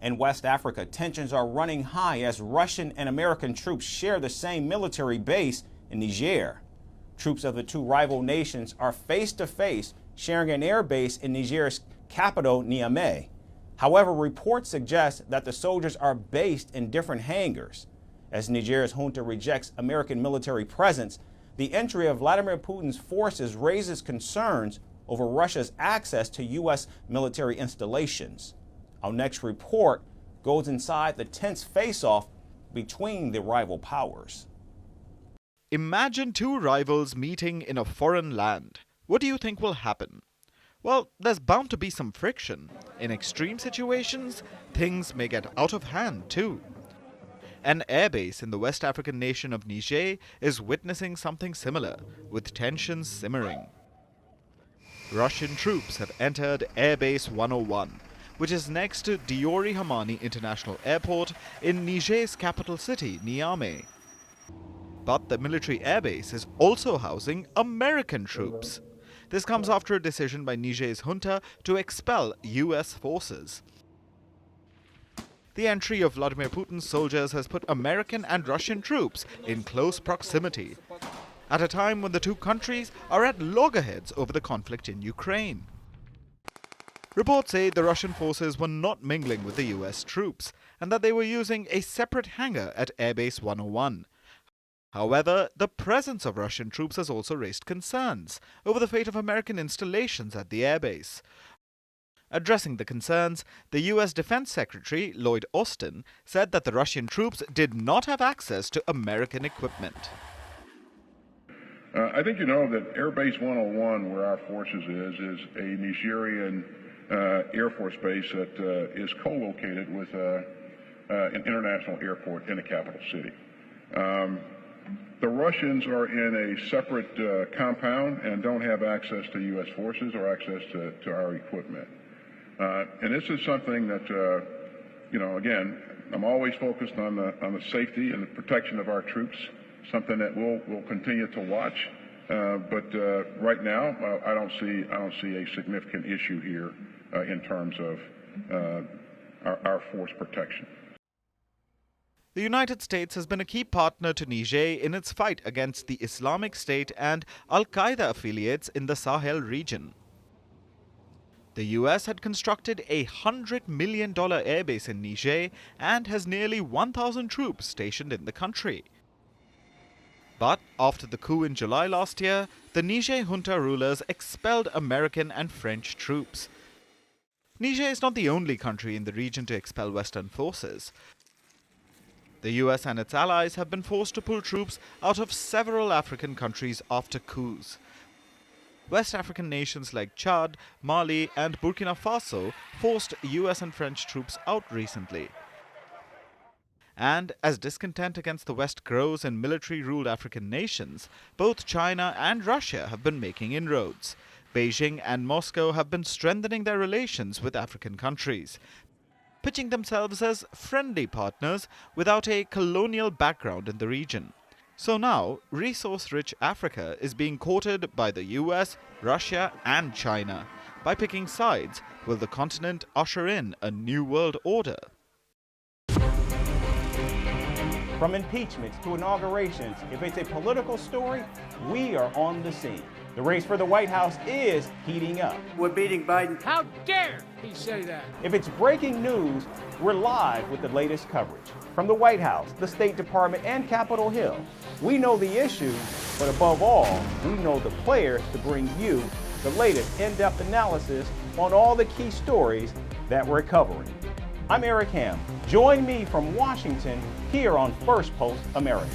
In West Africa, tensions are running high as Russian and American troops share the same military base in Niger. Troops of the two rival nations are face to face, sharing an air base in Niger's capital, Niamey. However, reports suggest that the soldiers are based in different hangars. As Niger's junta rejects American military presence, the entry of Vladimir Putin's forces raises concerns over Russia's access to U.S. military installations. Our next report goes inside the tense face-off between the rival powers. Imagine two rivals meeting in a foreign land. What do you think will happen? Well, there's bound to be some friction. In extreme situations, things may get out of hand too. An airbase in the West African nation of Niger is witnessing something similar, with tensions simmering. Russian troops have entered Airbase 101, which is next to Diori Hamani International Airport in Niger's capital city, Niamey. But the military airbase is also housing American troops. This comes after a decision by Niger's junta to expel U.S. forces. The entry of Vladimir Putin's soldiers has put American and Russian troops in close proximity, at a time when the two countries are at loggerheads over the conflict in Ukraine. Reports say the Russian forces were not mingling with the U.S. troops and that they were using a separate hangar at Airbase 101. However, the presence of Russian troops has also raised concerns over the fate of American installations at the airbase. Addressing the concerns, the U.S. Defense Secretary, Lloyd Austin, said that the Russian troops did not have access to American equipment. I think you know that Airbase 101, where our forces is a Nigerian Air Force base that is co-located with an international airport in the capital city. The Russians are in a separate compound and don't have access to U.S. forces or access to our equipment. And this is something that, again, I'm always focused on the safety and the protection of our troops, something that we'll continue to watch. But right now, I don't see a significant issue here in terms of our force protection. The United States has been a key partner to Niger in its fight against the Islamic State and Al-Qaeda affiliates in the Sahel region. The U.S. had constructed a $100 million airbase in Niger and has nearly 1,000 troops stationed in the country. But after the coup in July last year, the Niger junta rulers expelled American and French troops. Niger is not the only country in the region to expel Western forces. The U.S. and its allies have been forced to pull troops out of several African countries after coups. West African nations like Chad, Mali, and Burkina Faso forced U.S. and French troops out recently. And as discontent against the West grows in military-ruled African nations, both China and Russia have been making inroads. Beijing and Moscow have been strengthening their relations with African countries, pitching themselves as friendly partners without a colonial background in the region. So now, resource-rich Africa is being courted by the US, Russia, and China. By picking sides, will the continent usher in a new world order? From impeachments to inaugurations, if it's a political story, we are on the scene. The race for the White House is heating up. We're beating Biden. How dare he say that? If it's breaking news, we're live with the latest coverage. From the White House, the State Department, and Capitol Hill, we know the issues, but above all, we know the players to bring you the latest in-depth analysis on all the key stories that we're covering. I'm Eric Ham. Join me from Washington here on First Post America.